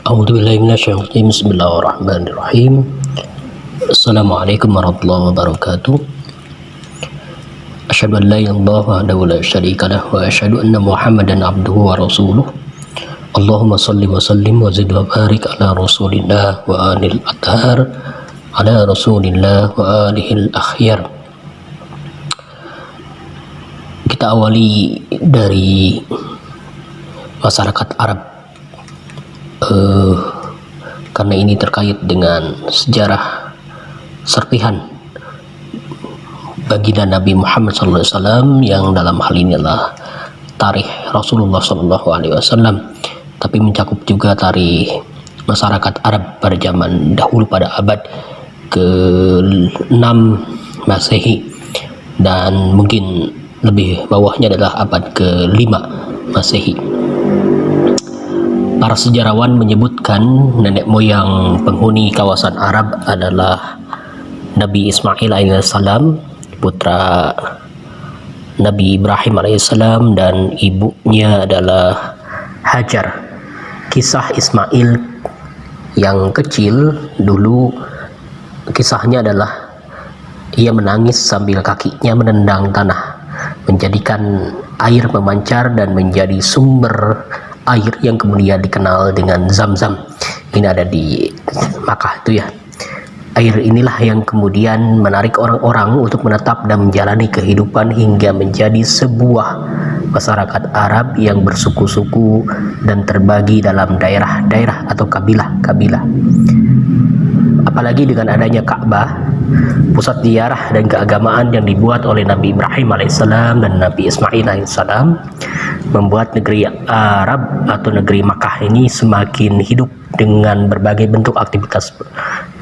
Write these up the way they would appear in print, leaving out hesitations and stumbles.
A'udzubillahi minasyaitonir rajim. Bismillahirrahmanirrahim. Assalamualaikum warahmatullahi wabarakatuh. Asyhadu an la ilaha illallah wahdahu la syarika lah wa asyhadu anna Muhammadan abduhu wa rasuluh. Allahumma shalli wa sallim wa zid wa barik ala Rasulillah wa alil athhar ala Rasulillah wa alihil akhyar. Kita awali dari masyarakat Arab, karena ini terkait dengan sejarah serpihan baginda Nabi Muhammad SAW, yang dalam hal ini adalah tarikh Rasulullah SAW, tapi mencakup juga tarikh masyarakat Arab pada zaman dahulu, pada abad ke-6 Masehi, dan mungkin lebih bawahnya adalah abad ke-5 Masehi. Para sejarawan menyebutkan nenek moyang penghuni kawasan Arab adalah Nabi Ismail alaihissalam, putra Nabi Ibrahim alaihissalam, dan ibunya adalah Hajar. Kisah Ismail yang kecil dulu, kisahnya adalah ia menangis sambil kakinya menendang tanah, menjadikan air memancar dan menjadi sumber air yang kemudian dikenal dengan Zam-Zam. Ini ada di Makkah itu ya. Air inilah yang kemudian menarik orang-orang untuk menetap dan menjalani kehidupan hingga menjadi sebuah masyarakat Arab yang bersuku-suku dan terbagi dalam daerah-daerah atau kabilah-kabilah. Apalagi dengan adanya Ka'bah, pusat ziarah dan keagamaan yang dibuat oleh Nabi Ibrahim alaihissalam dan Nabi Ismail alaihissalam, membuat negeri Arab atau negeri Makkah ini semakin hidup dengan berbagai bentuk aktivitas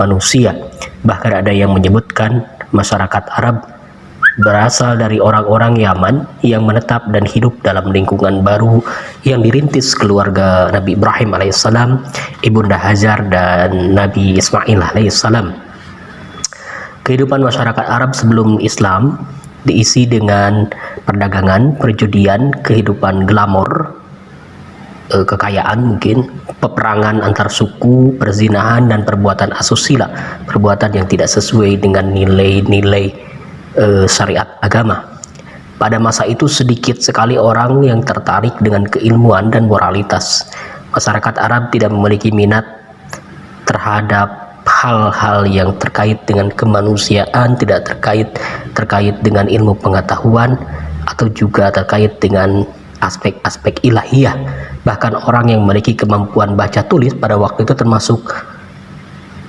manusia. Bahkan ada yang menyebutkan masyarakat Arab berasal dari orang-orang Yaman yang menetap dan hidup dalam lingkungan baru yang dirintis keluarga Nabi Ibrahim alaihissalam, Ibunda Hajar, dan Nabi Ismail alaihissalam. Kehidupan masyarakat Arab sebelum Islam diisi dengan perdagangan, perjudian, kehidupan glamor, kekayaan mungkin, peperangan antar suku, perzinahan, dan perbuatan asusila, perbuatan yang tidak sesuai dengan nilai-nilai syariat agama. Pada masa itu sedikit sekali orang yang tertarik dengan keilmuan dan moralitas. Masyarakat Arab tidak memiliki minat terhadap hal-hal yang terkait dengan kemanusiaan, tidak terkait dengan ilmu pengetahuan, atau juga terkait dengan aspek-aspek ilahiyah. Bahkan orang yang memiliki kemampuan baca tulis pada waktu itu termasuk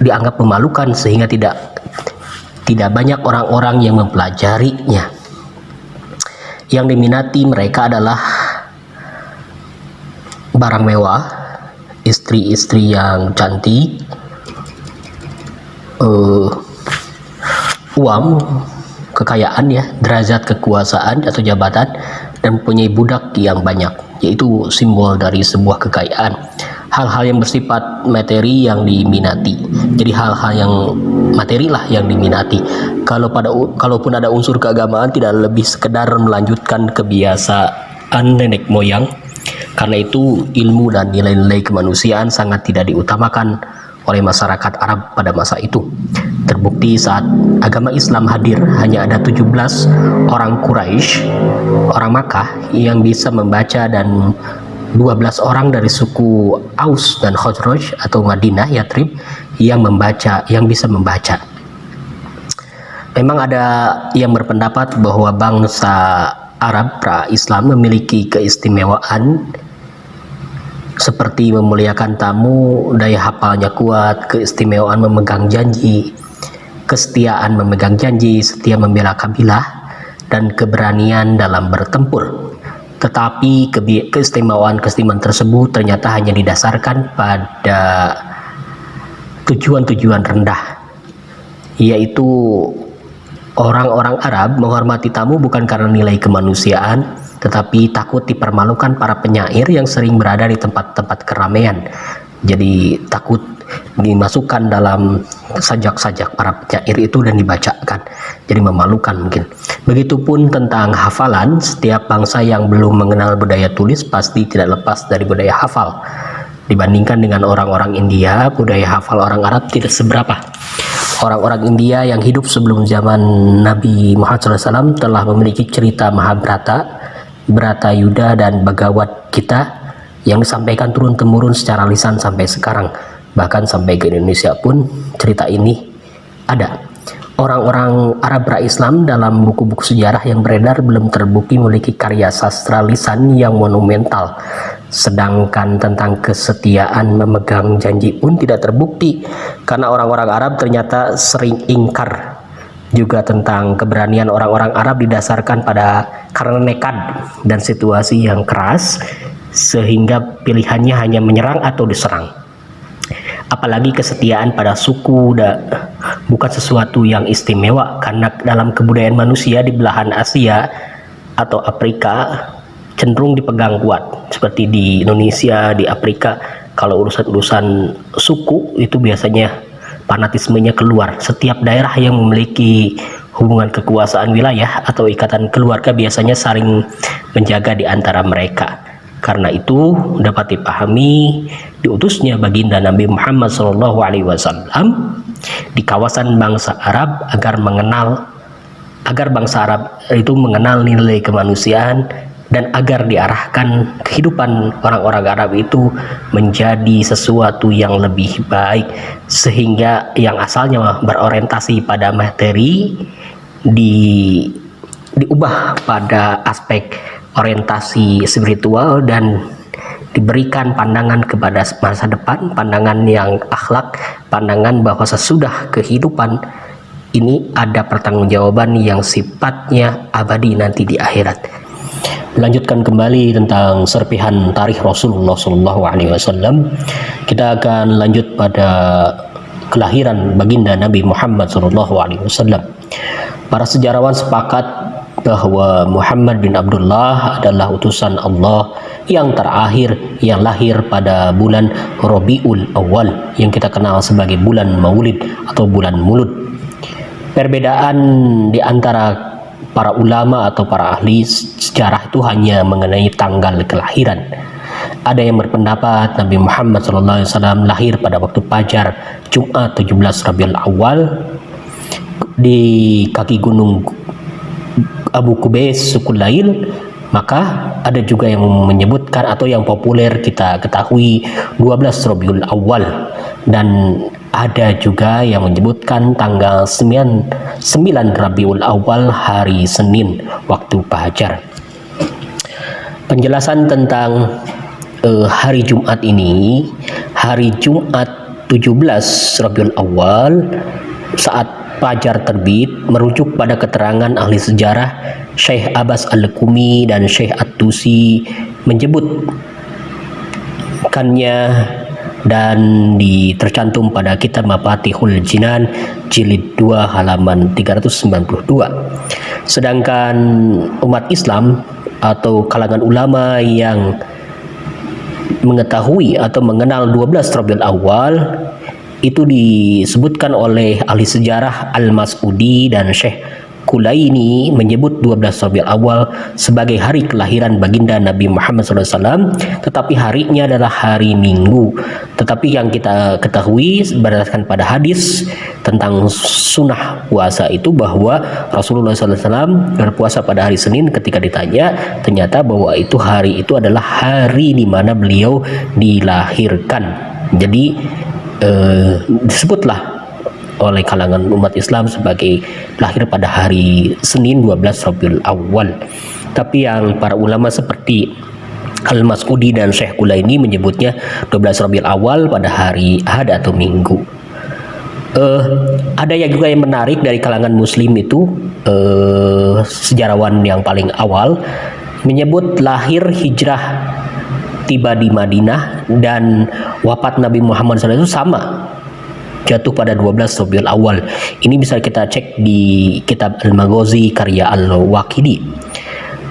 dianggap memalukan, sehingga tidak banyak orang-orang yang mempelajarinya. Yang diminati mereka adalah barang mewah, istri-istri yang cantik, uang, kekayaan ya, derajat kekuasaan atau jabatan, dan mempunyai budak yang banyak, yaitu simbol dari sebuah kekayaan. Hal-hal yang bersifat materi yang diminati. Jadi hal-hal yang materi lah yang diminati. Kalaupun ada unsur keagamaan, tidak lebih sekedar melanjutkan kebiasaan nenek moyang. Karena itu ilmu dan nilai-nilai kemanusiaan sangat tidak diutamakan oleh masyarakat Arab pada masa itu. Terbukti saat agama Islam hadir, hanya ada 17 orang Quraisy, orang Makkah, yang bisa membaca, dan 12 orang dari suku Aus dan Khazraj atau Madinah, Yatrib, yang bisa membaca. Memang ada yang berpendapat bahwa bangsa Arab pra-Islam memiliki keistimewaan seperti memuliakan tamu, daya hafalnya kuat, keistimewaan memegang janji, kesetiaan memegang janji, setia membela kabilah, dan keberanian dalam bertempur. Tetapi keistimewaan tersebut ternyata hanya didasarkan pada tujuan-tujuan rendah, yaitu orang-orang Arab menghormati tamu bukan karena nilai kemanusiaan, tetapi takut dipermalukan para penyair yang sering berada di tempat-tempat keramaian. Jadi takut dimasukkan dalam sajak-sajak para penyair itu dan dibacakan, jadi memalukan mungkin. Begitupun tentang hafalan, setiap bangsa yang belum mengenal budaya tulis pasti tidak lepas dari budaya hafal. Dibandingkan dengan orang-orang India, budaya hafal orang Arab tidak seberapa. Orang-orang India yang hidup sebelum zaman Nabi Muhammad SAW telah memiliki cerita Mahabharata, Bharatayuddha, dan Bhagavad Gita yang disampaikan turun-temurun secara lisan sampai sekarang. Bahkan sampai ke Indonesia pun cerita ini ada. Orang-orang Arab pra-Islam dalam buku-buku sejarah yang beredar belum terbukti memiliki karya sastra lisan yang monumental. Sedangkan tentang kesetiaan memegang janji pun tidak terbukti, karena orang-orang Arab ternyata sering ingkar. Juga tentang keberanian orang-orang Arab didasarkan karena nekat dan situasi yang keras, sehingga pilihannya hanya menyerang atau diserang. Apalagi kesetiaan pada suku bukan sesuatu yang istimewa, karena dalam kebudayaan manusia di belahan Asia atau Afrika cenderung dipegang kuat. Seperti di Indonesia, di Afrika, kalau urusan-urusan suku itu biasanya fanatismenya keluar. Setiap daerah yang memiliki hubungan kekuasaan wilayah atau ikatan keluarga biasanya saling menjaga di antara mereka. Karena itu dapat dipahami diutusnya baginda Nabi Muhammad SAW di kawasan bangsa Arab agar bangsa Arab itu mengenal nilai kemanusiaan, dan agar diarahkan kehidupan orang-orang Arab itu menjadi sesuatu yang lebih baik, sehingga yang asalnya berorientasi pada materi diubah pada aspek orientasi spiritual dan diberikan pandangan kepada masa depan, pandangan yang akhlak, pandangan bahwa sesudah kehidupan ini ada pertanggungjawaban yang sifatnya abadi nanti di akhirat. Melanjutkan kembali tentang serpihan tarikh Rasulullah SAW, kita akan lanjut pada kelahiran baginda Nabi Muhammad SAW. Para sejarawan sepakat bahwa Muhammad bin Abdullah adalah utusan Allah yang terakhir yang lahir pada bulan Rabiul Awal yang kita kenal sebagai bulan Maulid atau bulan Mulud. Perbedaan di antara para ulama atau para ahli sejarah itu hanya mengenai tanggal kelahiran. Ada yang berpendapat Nabi Muhammad SAW lahir pada waktu fajar Jumat 17 Rabiul Awal di kaki gunung Abu Kubais Sukulail. Maka ada juga yang menyebutkan atau yang populer kita ketahui 12 Rabiul Awal, dan ada juga yang menyebutkan tanggal 9 Rabiul Awal hari Senin waktu fajar. Penjelasan tentang hari Jumat ini, hari Jumat 17 Rabiul Awal saat fajar terbit, merujuk pada keterangan ahli sejarah Syekh Abbas Al-Qumi dan Syekh At-Tusi menyebutkannya dan tercantum pada kitab Mafatihul Jinan jilid 2 halaman 392. Sedangkan umat Islam atau kalangan ulama yang mengetahui atau mengenal 12 Rabiul Awal itu disebutkan oleh ahli sejarah Al-Mas'udi dan Syekh Kulaini menyebut 12 Rabiul Awal sebagai hari kelahiran baginda Nabi Muhammad SAW, tetapi harinya adalah hari Minggu. Tetapi yang kita ketahui berdasarkan pada hadis tentang sunnah puasa itu bahwa Rasulullah SAW berpuasa pada hari Senin. Ketika ditanya, ternyata bahwa hari itu adalah hari di mana beliau dilahirkan. Jadi disebutlah oleh kalangan umat Islam sebagai lahir pada hari Senin 12 Rabiul Awal. Tapi yang para ulama seperti Al-Mas'udi dan Syekh Kulaini menyebutnya 12 Rabiul Awal pada hari Ahad atau Minggu. Ada yang juga yang menarik dari kalangan Muslim itu, sejarawan yang paling awal menyebut lahir hijrah tiba di Madinah dan wafat Nabi Muhammad SAW itu sama, jatuh pada 12 Rabiul Awal. Ini bisa kita cek di kitab Al-Maghazi karya Al-Waqidi.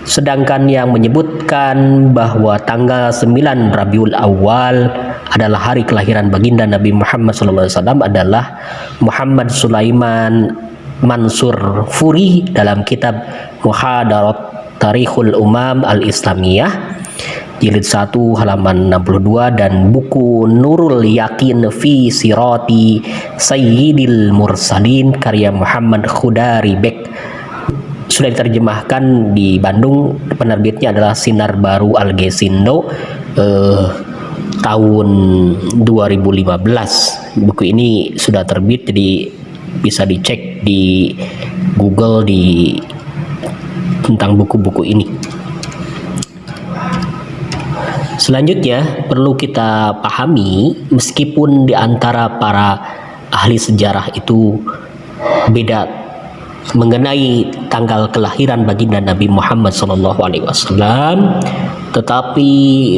Sedangkan yang menyebutkan bahwa tanggal 9 Rabiul Awal adalah hari kelahiran baginda Nabi Muhammad SAW adalah Muhammad Sulaiman Mansur Furi dalam kitab Muhadarat Tarikhul Umam Al-Islamiyah. jilid 1 halaman 62 dan buku Nurul Yakin fi Sirati Sayyidil Mursalin karya Muhammad Khudari Bek. Sudah diterjemahkan di Bandung, penerbitnya adalah Sinar Baru Algesindo tahun 2015. Buku ini sudah terbit, jadi bisa dicek di Google tentang buku-buku ini. Selanjutnya perlu kita pahami, meskipun di antara para ahli sejarah itu beda mengenai tanggal kelahiran baginda Nabi Muhammad SAW, tetapi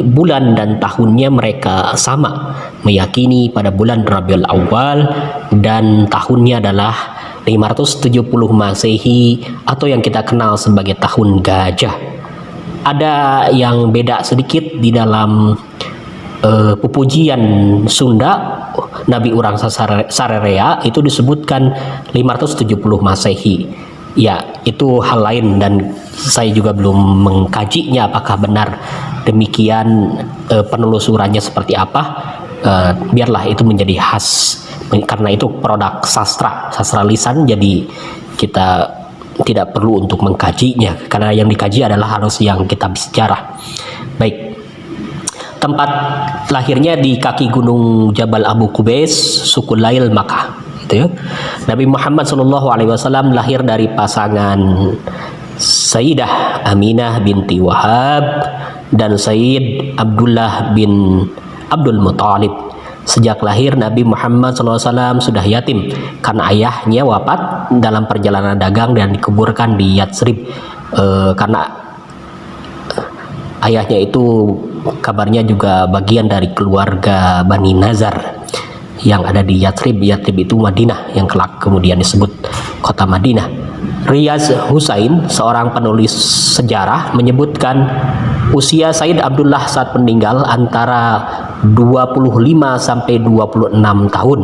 bulan dan tahunnya mereka sama, meyakini pada bulan Rabiul Awal dan tahunnya adalah 570 Masehi atau yang kita kenal sebagai tahun gajah. Ada yang beda sedikit di dalam pepujian Sunda, Nabi Urang Sarerea itu disebutkan 570 Masehi. Ya, itu hal lain dan saya juga belum mengkajinya apakah benar demikian, penelusurannya seperti apa. Biarlah itu menjadi khas, karena itu produk sastra lisan, jadi kita tidak perlu untuk mengkajinya, karena yang dikaji adalah harus yang kitab sejarah. Baik, tempat lahirnya di kaki gunung Jabal Abu Qubais, suku Lail, Makkah. Gitu ya. Nabi Muhammad SAW lahir dari pasangan Sayyidah Aminah binti Wahab dan Sayyid Abdullah bin Abdul Muttalib. Sejak lahir Nabi Muhammad SAW sudah yatim karena ayahnya wafat dalam perjalanan dagang dan dikuburkan di Yatsrib, karena ayahnya itu kabarnya juga bagian dari keluarga Bani Nazar yang ada di Yatsrib. Yatsrib itu Madinah yang kelak kemudian disebut kota Madinah. Riyaz Husain, seorang penulis sejarah, menyebutkan usia Sayyid Abdullah saat meninggal antara 25 sampai 26 tahun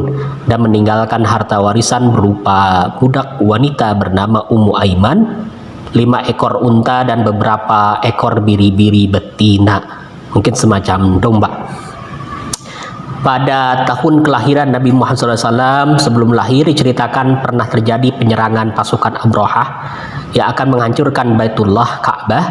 dan meninggalkan harta warisan berupa budak wanita bernama Ummu Aiman, 5 ekor unta dan beberapa ekor biri-biri betina, mungkin semacam domba. Pada tahun kelahiran Nabi Muhammad SAW, sebelum lahir diceritakan pernah terjadi penyerangan pasukan Abrahah yang akan menghancurkan Baitullah Ka'bah.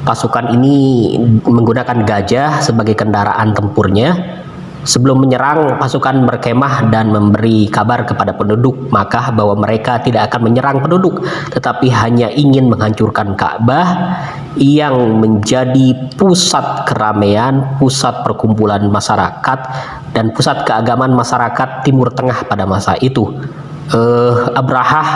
Pasukan ini menggunakan gajah sebagai kendaraan tempurnya. Sebelum menyerang, pasukan berkemah dan memberi kabar kepada penduduk Makkah bahwa mereka tidak akan menyerang penduduk, tetapi hanya ingin menghancurkan Ka'bah yang menjadi pusat keramaian, pusat perkumpulan masyarakat, dan pusat keagamaan masyarakat Timur Tengah pada masa itu. Abrahah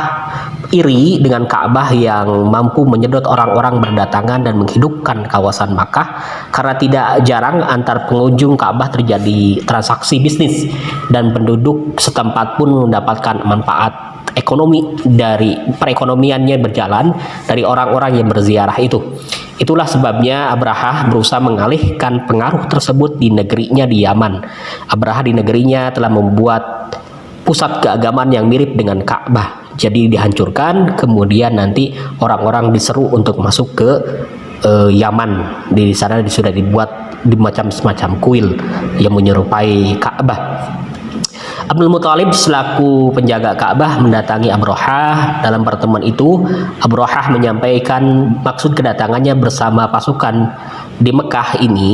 iri dengan Ka'bah yang mampu menyedot orang-orang berdatangan dan menghidupkan kawasan Makkah, karena tidak jarang antar pengunjung Ka'bah terjadi transaksi bisnis dan penduduk setempat pun mendapatkan manfaat ekonomi dari perekonomiannya berjalan dari orang-orang yang berziarah itu. Itulah sebabnya Abrahah berusaha mengalihkan pengaruh tersebut di negerinya di Yaman. Abrahah di negerinya telah membuat pusat keagamaan yang mirip dengan Ka'bah, jadi dihancurkan, kemudian nanti orang-orang diseru untuk masuk ke Yaman. Di sana sudah dibuat semacam kuil yang menyerupai Ka'bah. Abdul Muttalib selaku penjaga Ka'bah mendatangi Abrahah. Dalam pertemuan itu, Abrahah menyampaikan maksud kedatangannya bersama pasukan di Mekah ini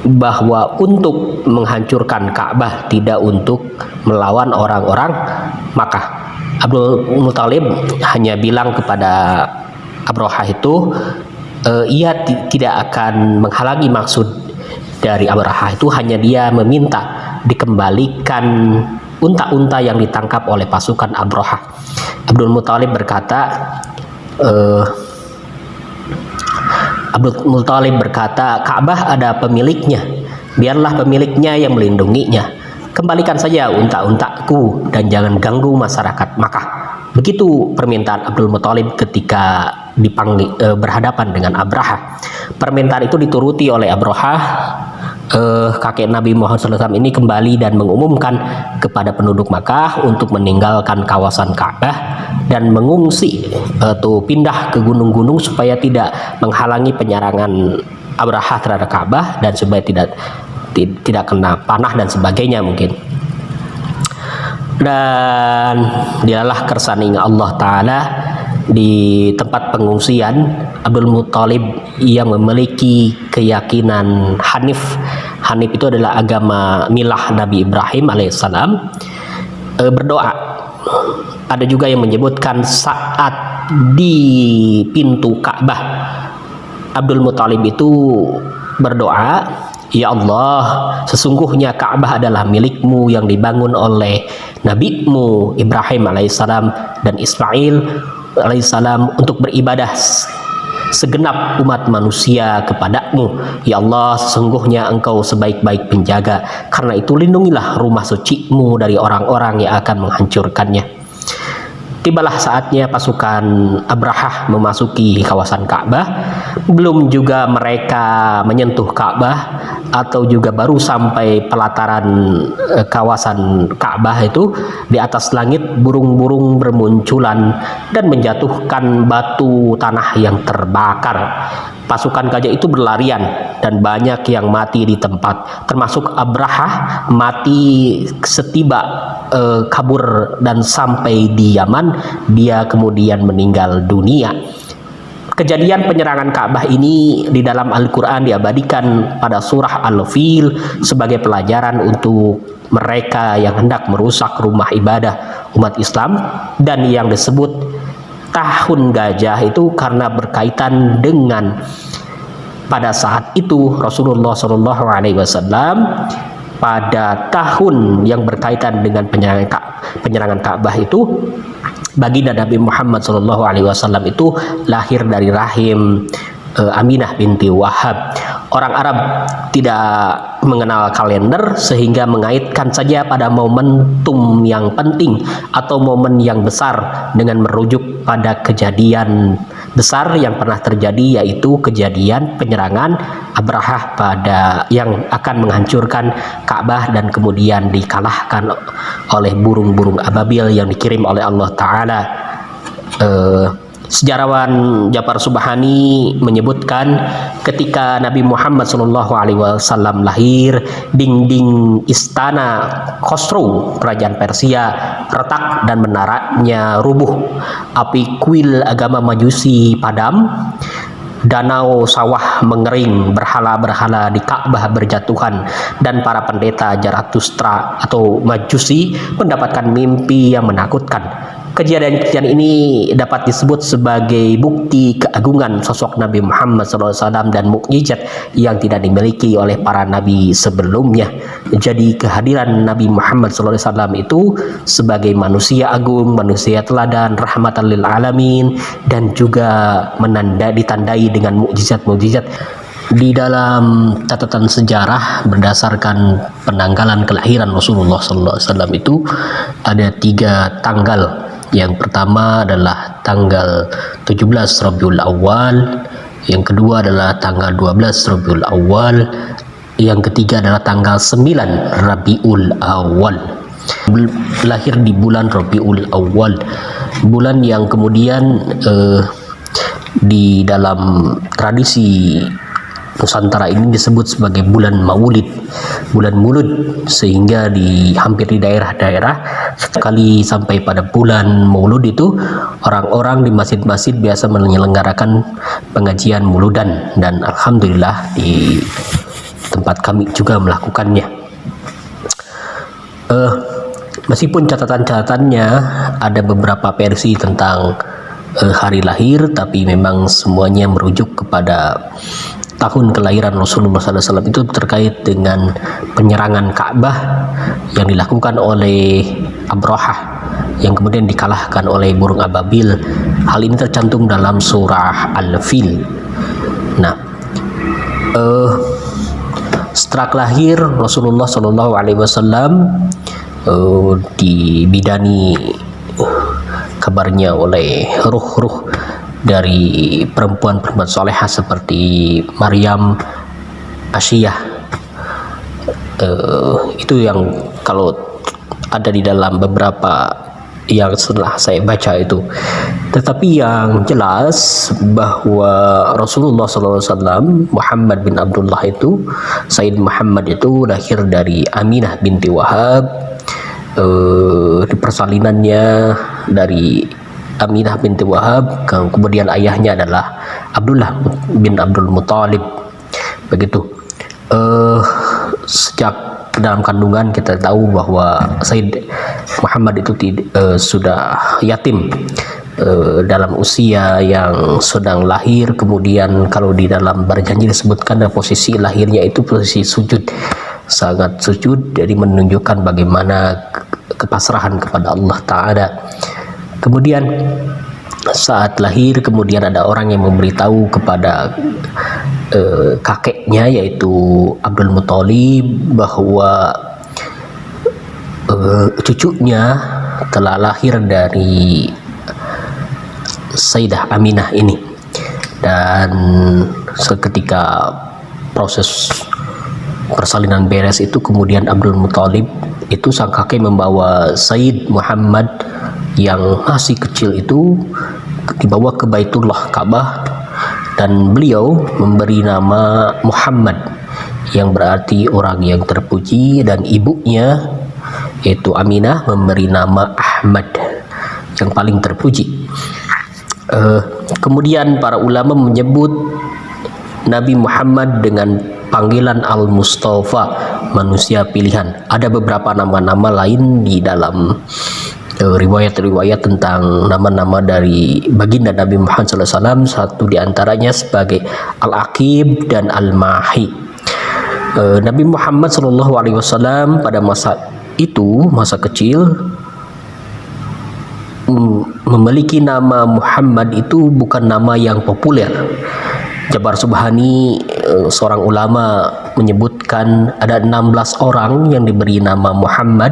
bahwa untuk menghancurkan Ka'bah, tidak untuk melawan orang-orang Makkah. Abdul Muttalib hanya bilang kepada Abrahah itu, ia tidak akan menghalangi maksud dari Abrahah itu, hanya dia meminta dikembalikan unta-unta yang ditangkap oleh pasukan Abrahah. Abdul Muttalib berkata, Ka'bah ada pemiliknya, biarlah pemiliknya yang melindunginya. Kembalikan saja unta-untaku dan jangan ganggu masyarakat Makkah. Begitu permintaan Abdul Muttalib ketika berhadapan dengan Abrahah. Permintaan itu dituruti oleh Abrahah. Kakek Nabi Muhammad SAW ini kembali dan mengumumkan kepada penduduk Makkah untuk meninggalkan kawasan Ka'bah dan mengungsi atau pindah ke gunung-gunung supaya tidak menghalangi penyerangan Abraha terhadap Ka'bah dan supaya tidak kena panah dan sebagainya mungkin. Dan dialah kersani Allah Ta'ala di tempat pengungsian Abdul Muthalib yang memiliki keyakinan Hanif. Hanif itu adalah agama milah Nabi Ibrahim alaihissalam, berdoa. Ada juga yang menyebutkan saat di pintu Ka'bah Abdul Muthalib itu berdoa, "Ya Allah, sesungguhnya Ka'bah adalah milikmu yang dibangun oleh nabimu Ibrahim alaihissalam dan Ismail alaihissalam untuk beribadah segenap umat manusia kepadamu. Ya Allah, sesungguhnya engkau sebaik-baik penjaga. Karena itu lindungilah rumah sucimu dari orang-orang yang akan menghancurkannya." Tibalah saatnya pasukan Abrahah memasuki kawasan Ka'bah. Belum juga mereka menyentuh Ka'bah atau juga baru sampai pelataran kawasan Ka'bah itu, di atas langit burung-burung bermunculan dan menjatuhkan batu tanah yang terbakar. Pasukan gajah itu berlarian dan banyak yang mati di tempat, termasuk Abrahah mati setiba kabur dan sampai di Yaman dia kemudian meninggal dunia. Kejadian penyerangan Ka'bah ini di dalam Al-Quran diabadikan pada surah Al-Fil sebagai pelajaran untuk mereka yang hendak merusak rumah ibadah umat Islam. Dan yang disebut tahun gajah itu karena berkaitan dengan pada saat itu Rasulullah SAW pada tahun yang berkaitan dengan penyerangan Ka'bah itu, baginda Nabi Muhammad SAW itu lahir dari rahim Aminah binti Wahab. Orang Arab tidak mengenal kalender sehingga mengaitkan saja pada momentum yang penting atau momen yang besar dengan merujuk pada kejadian besar yang pernah terjadi, yaitu kejadian penyerangan Abrahah yang akan menghancurkan Ka'bah dan kemudian dikalahkan oleh burung-burung ababil yang dikirim oleh Allah Ta'ala. Sejarawan Ja'far Subhani menyebutkan ketika Nabi Muhammad SAW lahir, dinding istana Khosrow kerajaan Persia retak dan menaranya rubuh. Api kuil agama Majusi padam, danau sawah mengering, berhala-berhala di Ka'bah berjatuhan, dan para pendeta Zarathustra atau Majusi mendapatkan mimpi yang menakutkan. Kejadian-kejadian ini dapat disebut sebagai bukti keagungan sosok Nabi Muhammad SAW dan mukjizat yang tidak dimiliki oleh para nabi sebelumnya. Jadi kehadiran Nabi Muhammad SAW itu sebagai manusia agung, manusia teladan, rahmatan lil alamin, dan juga ditandai dengan mukjizat-mukjizat. Di dalam catatan sejarah berdasarkan penanggalan kelahiran Rasulullah SAW itu ada 3 tanggal. Yang pertama adalah tanggal 17 Rabiul Awal, yang kedua adalah tanggal 12 Rabiul Awal, yang ketiga adalah tanggal 9 Rabiul Awal. Lahir di bulan Rabiul Awal, bulan yang kemudian di dalam tradisi Nusantara ini disebut sebagai bulan Maulid, bulan Mulud, sehingga hampir di daerah-daerah sekali sampai pada bulan Maulud itu orang-orang di masjid-masjid biasa menyelenggarakan pengajian Muludan, dan alhamdulillah di tempat kami juga melakukannya. Meskipun catatan-catatannya ada beberapa versi tentang hari lahir, tapi memang semuanya merujuk kepada tahun kelahiran Rasulullah SAW itu terkait dengan penyerangan Ka'bah yang dilakukan oleh Abrahah yang kemudian dikalahkan oleh burung ababil. Hal ini tercantum dalam surah Al-Fil. Nah, setelah lahir Rasulullah SAW dibidani kabarnya oleh ruh-ruh dari perempuan-perempuan solehah seperti Maryam, Asyiyah. Itu yang kalau ada di dalam beberapa yang setelah saya baca itu. Tetapi yang jelas bahwa Rasulullah SAW, Muhammad bin Abdullah itu, Sayyid Muhammad itu lahir dari Aminah binti Wahab. Di persalinannya dari Aminah binti Wahab, kemudian ayahnya adalah Abdullah bin Abdul Muthalib. Begitu. Sejak dalam kandungan kita tahu bahwa Sayyid Muhammad itu sudah yatim dalam usia yang sedang lahir. Kemudian kalau di dalam berjanji disebutkan posisi lahirnya itu posisi sujud, sangat sujud, jadi menunjukkan bagaimana kepasrahan kepada Allah Ta'ala. Kemudian saat lahir, kemudian ada orang yang memberitahu kepada kakeknya yaitu Abdul Muthalib bahwa cucunya telah lahir dari Sayyidah Aminah ini. Dan seketika proses persalinan beres itu, kemudian Abdul Muthalib itu sang kakek membawa Sayyid Muhammad yang masih kecil itu dibawa ke Baitullah Ka'bah, dan beliau memberi nama Muhammad yang berarti orang yang terpuji, dan ibunya yaitu Aminah memberi nama Ahmad yang paling terpuji. Kemudian para ulama menyebut Nabi Muhammad dengan panggilan Al-Mustafa, manusia pilihan. Ada beberapa nama-nama lain di dalam riwayat-riwayat tentang nama-nama dari baginda Nabi Muhammad SAW. Satu diantaranya sebagai Al-Aqib dan Al-Mahi. Nabi Muhammad SAW pada masa itu, masa kecil, memiliki nama Muhammad itu bukan nama yang populer. Jabar Subhani, seorang ulama, menyebutkan ada 16 orang yang diberi nama Muhammad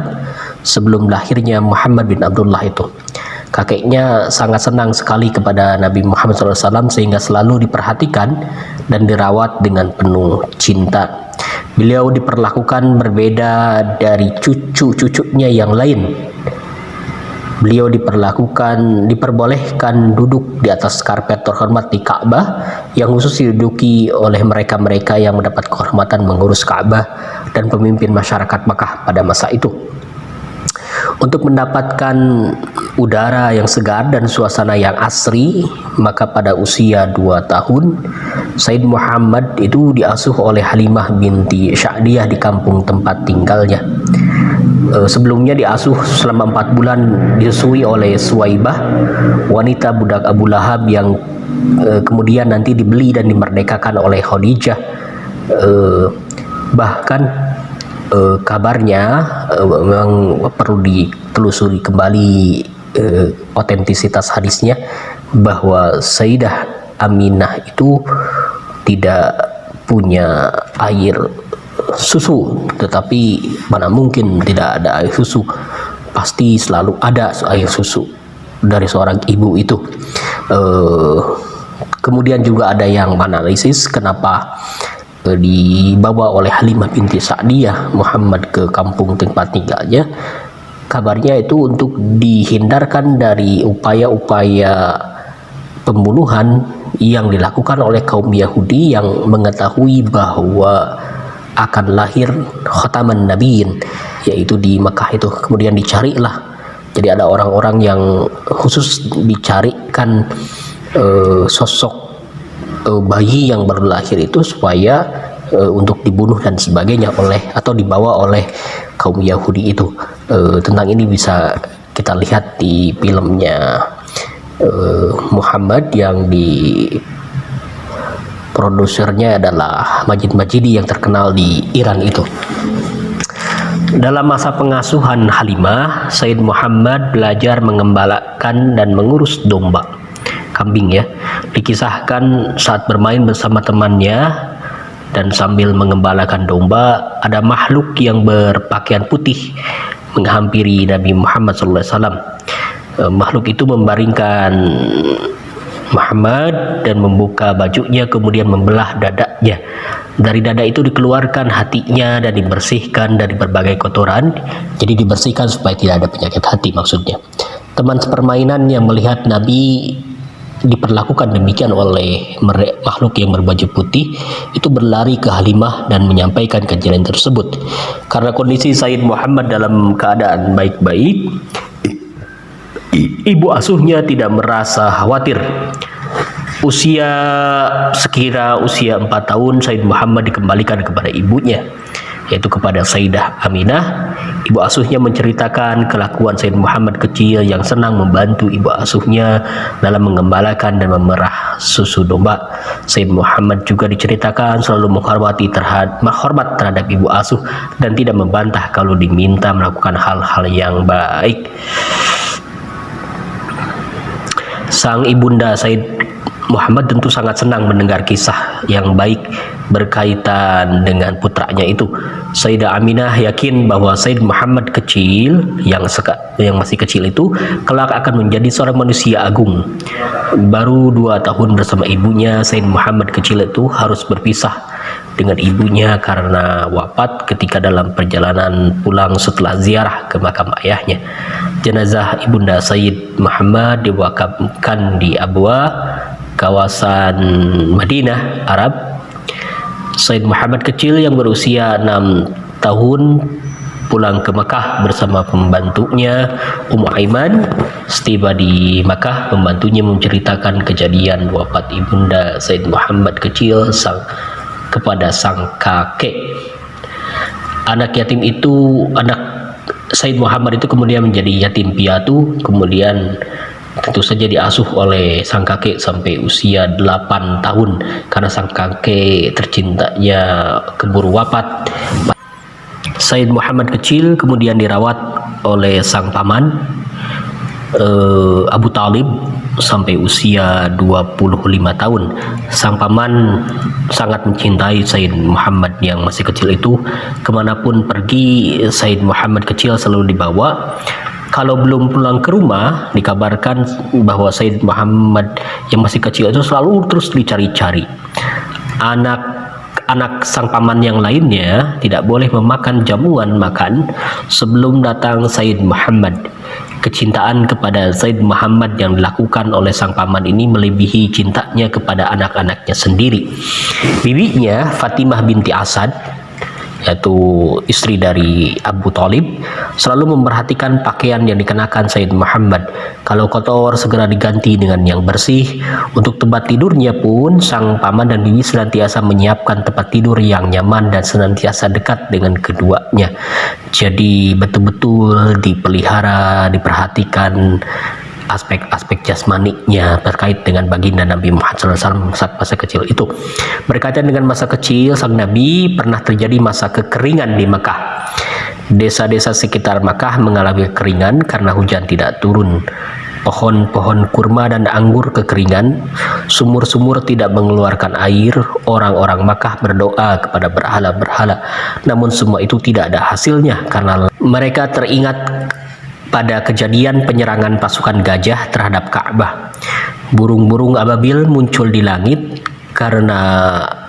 sebelum lahirnya Muhammad bin Abdullah itu. Kakeknya sangat senang sekali kepada Nabi Muhammad SAW sehingga selalu diperhatikan dan dirawat dengan penuh cinta. Beliau diperlakukan berbeda dari cucu-cucunya yang lain. Beliau diperbolehkan duduk di atas karpet terhormat di Ka'bah yang khusus diduduki oleh mereka-mereka yang mendapat kehormatan mengurus Ka'bah dan pemimpin masyarakat Makkah pada masa itu. Untuk mendapatkan udara yang segar dan suasana yang asri, maka pada usia 2 tahun Sayyid Muhammad itu diasuh oleh Halimah binti Sya'diyah di kampung tempat tinggalnya. Sebelumnya diasuh selama 4 bulan, disusui oleh Suwaibah, wanita budak Abu Lahab yang kemudian nanti dibeli dan dimerdekakan oleh Khadijah. Bahkan kabarnya memang perlu ditelusuri kembali otentisitas hadisnya, bahwa Sayyidah Aminah itu tidak punya air susu, tetapi mana mungkin tidak ada air susu, pasti selalu ada air susu dari seorang ibu itu. Kemudian juga ada yang menganalisis kenapa dibawa oleh Halimah binti Sya'diyah Muhammad ke kampung tempat tinggalnya. Kabarnya itu untuk dihindarkan dari upaya-upaya pembunuhan yang dilakukan oleh kaum Yahudi yang mengetahui bahwa akan lahir khataman nabiyyin, yaitu di Makkah itu. Kemudian dicarilah, jadi ada orang-orang yang khusus dicarikan sosok bayi yang baru lahir itu supaya untuk dibunuh dan sebagainya oleh atau dibawa oleh kaum Yahudi itu. Tentang ini bisa kita lihat di filmnya Muhammad yang di produsernya adalah Majid Majidi yang terkenal di Iran itu. Dalam masa pengasuhan Halimah, Sayyid Muhammad belajar mengembalakan dan mengurus domba, kambing ya. Dikisahkan saat bermain bersama temannya dan sambil mengembalakan domba, ada makhluk yang berpakaian putih menghampiri Nabi Muhammad SAW. Makhluk itu membaringkan Muhammad dan membuka bajunya, kemudian membelah dadanya. Dari dada itu dikeluarkan hatinya dan dibersihkan dari berbagai kotoran. Jadi dibersihkan supaya tidak ada penyakit hati maksudnya. Teman sepermainan yang melihat Nabi diperlakukan demikian oleh makhluk yang berbaju putih itu berlari ke Halimah dan menyampaikan kejadian tersebut. Karena kondisi Sayyid Muhammad dalam keadaan baik-baik, ibu asuhnya tidak merasa khawatir. Sekira usia 4 tahun, Sayyid Muhammad dikembalikan kepada ibunya, yaitu kepada Sayyidah Aminah. Ibu asuhnya menceritakan kelakuan Sayyid Muhammad kecil yang senang membantu ibu asuhnya dalam mengembalakan dan memerah susu domba. Sayyid Muhammad juga diceritakan selalu menghormat terhadap ibu asuh dan tidak membantah kalau diminta melakukan hal-hal yang baik. Sang ibunda Sayyid Muhammad tentu sangat senang mendengar kisah yang baik berkaitan dengan putranya itu. Sayyidah Aminah yakin bahwa Sayyid Muhammad kecil yang masih kecil itu kelak akan menjadi seorang manusia agung. Baru 2 tahun bersama ibunya, Sayyid Muhammad kecil itu harus berpisah dengan ibunya karena wafat ketika dalam perjalanan pulang setelah ziarah ke makam ayahnya. Jenazah ibunda Sayyid Muhammad diwakafkan di Abwa, kawasan Madinah, Arab. Sayyid Muhammad kecil yang berusia 6 tahun pulang ke Makkah bersama pembantunya Ummu Aiman. Setiba di Makkah, pembantunya menceritakan kejadian wafat ibunda Sayyid Muhammad kecil kepada sang kakek. Anak Sayyid Muhammad itu kemudian menjadi yatim piatu, kemudian tentu saja diasuh oleh sang kakek sampai usia 8 tahun karena sang kakek tercintanya keburu wafat. Sayyid Muhammad kecil kemudian dirawat oleh sang paman Abu Talib sampai usia 25 tahun. Sang paman sangat mencintai Sayyid Muhammad yang masih kecil itu. Kemanapun pergi, Sayyid Muhammad kecil selalu dibawa. Kalau belum pulang ke rumah, dikabarkan bahwa Sayyid Muhammad yang masih kecil itu selalu terus dicari-cari. Anak sang paman yang lainnya tidak boleh memakan jamuan makan sebelum datang Sayyid Muhammad. Kecintaan kepada Sayyid Muhammad yang dilakukan oleh sang paman ini melebihi cintanya kepada anak-anaknya sendiri. Bibinya Fatimah binti Asad, yaitu istri dari Abu Talib, selalu memperhatikan pakaian yang dikenakan Sayyid Muhammad. Kalau kotor segera diganti dengan yang bersih. Untuk tempat tidurnya pun sang paman dan bibi senantiasa menyiapkan tempat tidur yang nyaman dan senantiasa dekat dengan keduanya. Jadi betul-betul dipelihara, diperhatikan aspek-aspek jasmaninya terkait dengan baginda Nabi Muhammad SAW saat masa kecil itu. Berkaitan dengan masa kecil sang Nabi, pernah terjadi masa kekeringan di Makkah. Desa-desa sekitar Makkah mengalami kekeringan karena hujan tidak turun. Pohon-pohon kurma dan anggur kekeringan, sumur-sumur tidak mengeluarkan air. Orang-orang Makkah berdoa kepada berhala-berhala, namun semua itu tidak ada hasilnya karena mereka teringat pada kejadian penyerangan pasukan gajah terhadap Ka'bah. Burung-burung ababil muncul di langit karena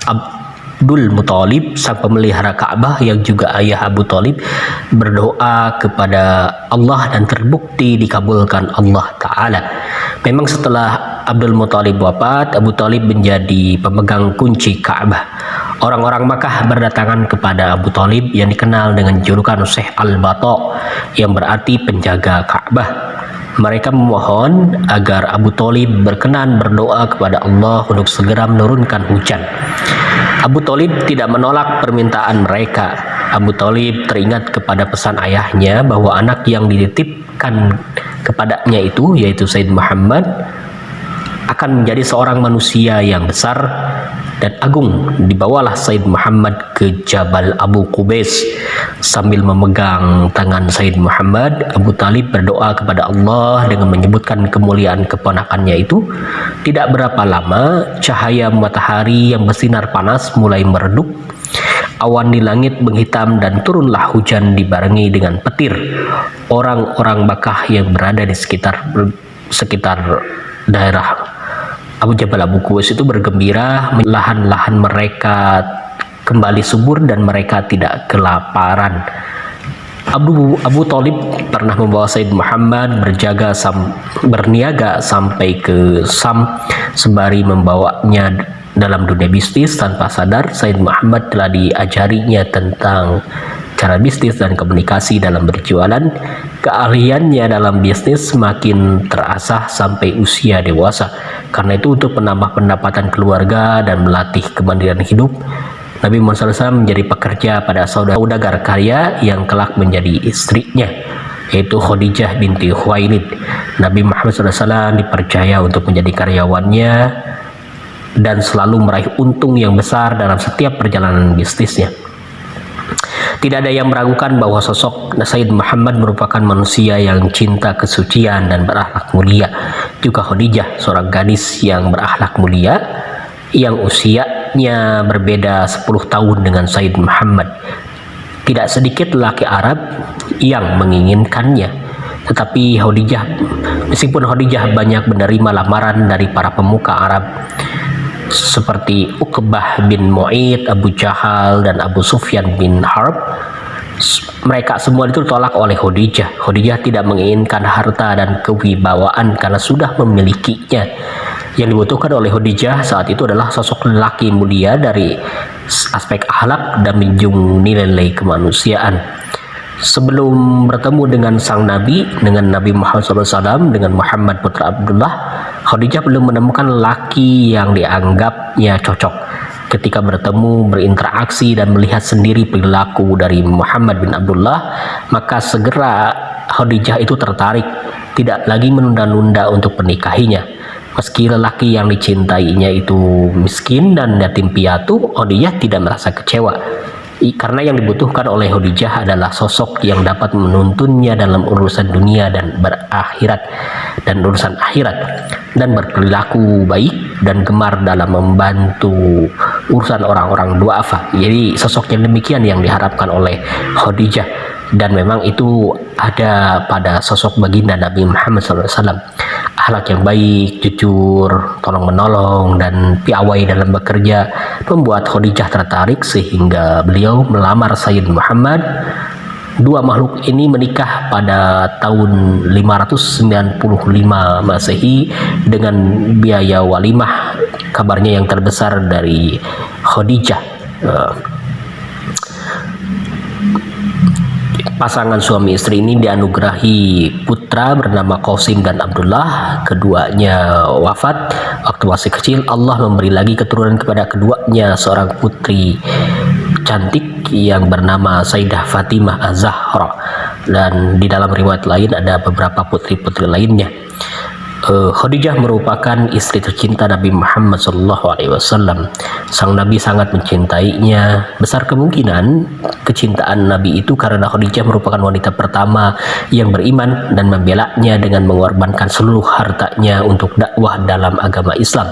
Abdul Muthalib, sang pemelihara Ka'bah yang juga ayah Abu Talib, berdoa kepada Allah dan terbukti dikabulkan Allah Ta'ala. Memang setelah Abdul Muthalib wafat, Abu Talib menjadi pemegang kunci Ka'bah. Orang-orang Makkah berdatangan kepada Abu Talib yang dikenal dengan julukan Syekh Al-Bata, yang berarti penjaga Ka'bah. Mereka memohon agar Abu Talib berkenan berdoa kepada Allah untuk segera menurunkan hujan. Abu Talib tidak menolak permintaan mereka. Abu Talib teringat kepada pesan ayahnya bahwa anak yang dititipkan kepadanya itu, yaitu Sayyid Muhammad, akan menjadi seorang manusia yang besar dan agung. Dibawalah Sayyid Muhammad ke Jabal Abu Qubais. Sambil memegang tangan Sayyid Muhammad, Abu Talib berdoa kepada Allah dengan menyebutkan kemuliaan keponakannya itu. Tidak berapa lama, cahaya matahari yang bersinar panas mulai meredup. Awan di langit menghitam dan turunlah hujan dibarengi dengan petir. Orang-orang Makkah yang berada di sekitar daerah Jabal Abu Qubais itu bergembira, lahan-lahan mereka kembali subur dan mereka tidak kelaparan. Abu Thalib pernah membawa Said Muhammad berniaga sampai ke Sam sembari membawanya dalam dunia bisnis. Tanpa sadar, Said Muhammad telah diajarinya tentang cara bisnis dan komunikasi dalam berjualan. Keahliannya dalam bisnis semakin terasah sampai usia dewasa. Karena itu, untuk menambah pendapatan keluarga dan melatih kemandirian hidup, Nabi Muhammad SAW menjadi pekerja pada saudagar karya yang kelak menjadi istrinya, yaitu Khadijah binti Khuwailid. Nabi Muhammad SAW dipercaya untuk menjadi karyawannya dan selalu meraih untung yang besar dalam setiap perjalanan bisnisnya. Tidak ada yang meragukan bahwa sosok Sayyid Muhammad merupakan manusia yang cinta kesucian dan berakhlak mulia. Juga Khadijah, seorang gadis yang berakhlak mulia, yang usianya berbeda 10 tahun dengan Sayyid Muhammad. Tidak sedikit lelaki Arab yang menginginkannya, tetapi meskipun Khadijah banyak menerima lamaran dari para pemuka Arab seperti Uqbah bin Mu'id, Abu Jahal, dan Abu Sufyan bin Harb, mereka semua itu ditolak oleh Khadijah. Khadijah tidak menginginkan harta dan kewibawaan karena sudah memilikinya. Yang dibutuhkan oleh Khadijah saat itu adalah sosok lelaki mulia dari aspek akhlak dan menjunjung nilai kemanusiaan. Sebelum bertemu dengan sang Nabi, dengan Nabi Muhammad SAW, dengan Muhammad putra Abdullah, Khadijah belum menemukan lelaki yang dianggapnya cocok. Ketika bertemu, berinteraksi, dan melihat sendiri perilaku dari Muhammad bin Abdullah, maka segera Khadijah itu tertarik, tidak lagi menunda-nunda untuk menikahinya. Meski lelaki yang dicintainya itu miskin dan yatim piatu, Khadijah tidak merasa kecewa. Karena yang dibutuhkan oleh Khadijah adalah sosok yang dapat menuntunnya dalam urusan dunia dan urusan akhirat, dan berperilaku baik dan gemar dalam membantu urusan orang-orang duafa. Jadi sosok yang demikian yang diharapkan oleh Khadijah, dan memang itu ada pada sosok baginda Nabi Muhammad SAW. Akhlak yang baik, jujur, tolong menolong, dan piawai dalam bekerja membuat Khadijah tertarik sehingga beliau melamar Sayyid Muhammad. Dua makhluk ini menikah pada tahun 595 Masehi dengan biaya walimah, kabarnya yang terbesar dari Khadijah. Pasangan suami istri ini dianugerahi putra bernama Qasim dan Abdullah. Keduanya wafat waktu masih kecil. Allah memberi lagi keturunan kepada keduanya seorang putri cantik yang bernama Sayyidah Fatimah Az-Zahra, dan di dalam riwayat lain ada beberapa putri-putri lainnya. Khadijah merupakan istri tercinta Nabi Muhammad SAW. Sang Nabi sangat mencintainya. Besar kemungkinan kecintaan Nabi itu karena Khadijah merupakan wanita pertama yang beriman dan membelanya dengan mengorbankan seluruh hartanya untuk dakwah dalam agama Islam.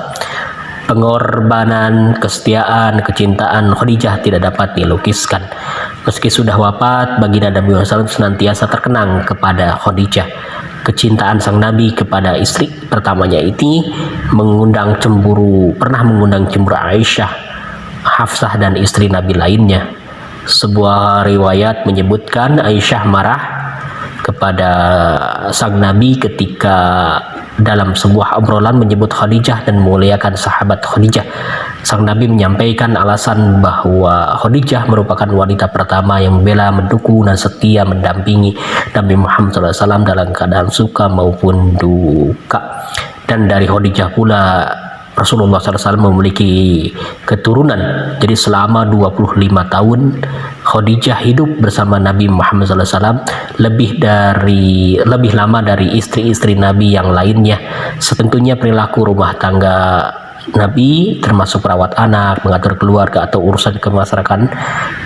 Pengorbanan, kesetiaan, kecintaan Khadijah tidak dapat dilukiskan. Meski sudah wafat, baginda Nabi Muhammad SAW senantiasa terkenang kepada Khadijah. Kecintaan sang Nabi kepada istri pertamanya ini pernah mengundang cemburu Aisyah, Hafsah, dan istri Nabi lainnya. Sebuah riwayat menyebutkan Aisyah marah kepada sang Nabi ketika dalam sebuah obrolan menyebut Khadijah dan memuliakan sahabat Khadijah. Sang Nabi menyampaikan alasan bahwa Khadijah merupakan wanita pertama yang membela, mendukung, dan setia mendampingi Nabi Muhammad SAW dalam keadaan suka maupun duka. Dan dari Khadijah pula Rasulullah SAW memiliki keturunan. Jadi selama 25 tahun Khadijah hidup bersama Nabi Muhammad SAW, lebih lama dari istri-istri Nabi yang lainnya. Tentunya perilaku rumah tangga Nabi, termasuk merawat anak, mengatur keluarga, atau urusan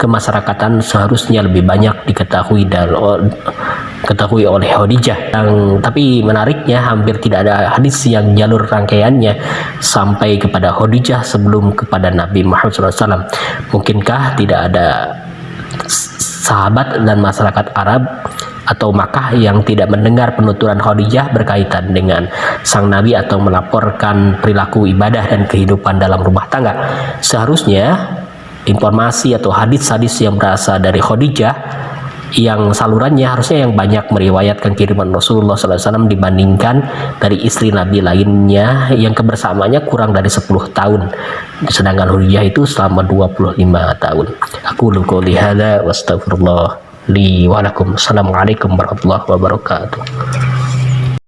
kemasyarakatan seharusnya lebih banyak diketahui oleh Khadijah. Tapi menariknya, hampir tidak ada hadis yang jalur rangkaiannya sampai kepada Khadijah sebelum kepada Nabi Muhammad SAW. Mungkinkah tidak ada sahabat dan masyarakat Arab atau Makkah yang tidak mendengar penuturan Khadijah berkaitan dengan sang Nabi atau melaporkan perilaku ibadah dan kehidupan dalam rumah tangga? Seharusnya informasi atau hadis-hadis yang berasal dari Khadijah yang salurannya harusnya yang banyak meriwayatkan kiriman Rasulullah SAW dibandingkan dari istri Nabi lainnya yang kebersamaannya kurang dari 10 tahun, sedangkan Khadijah itu selama 25 tahun. Aku qouli hadza wa astaghfirullah li wa lakum. Assalamualaikum warahmatullahi wabarakatuh.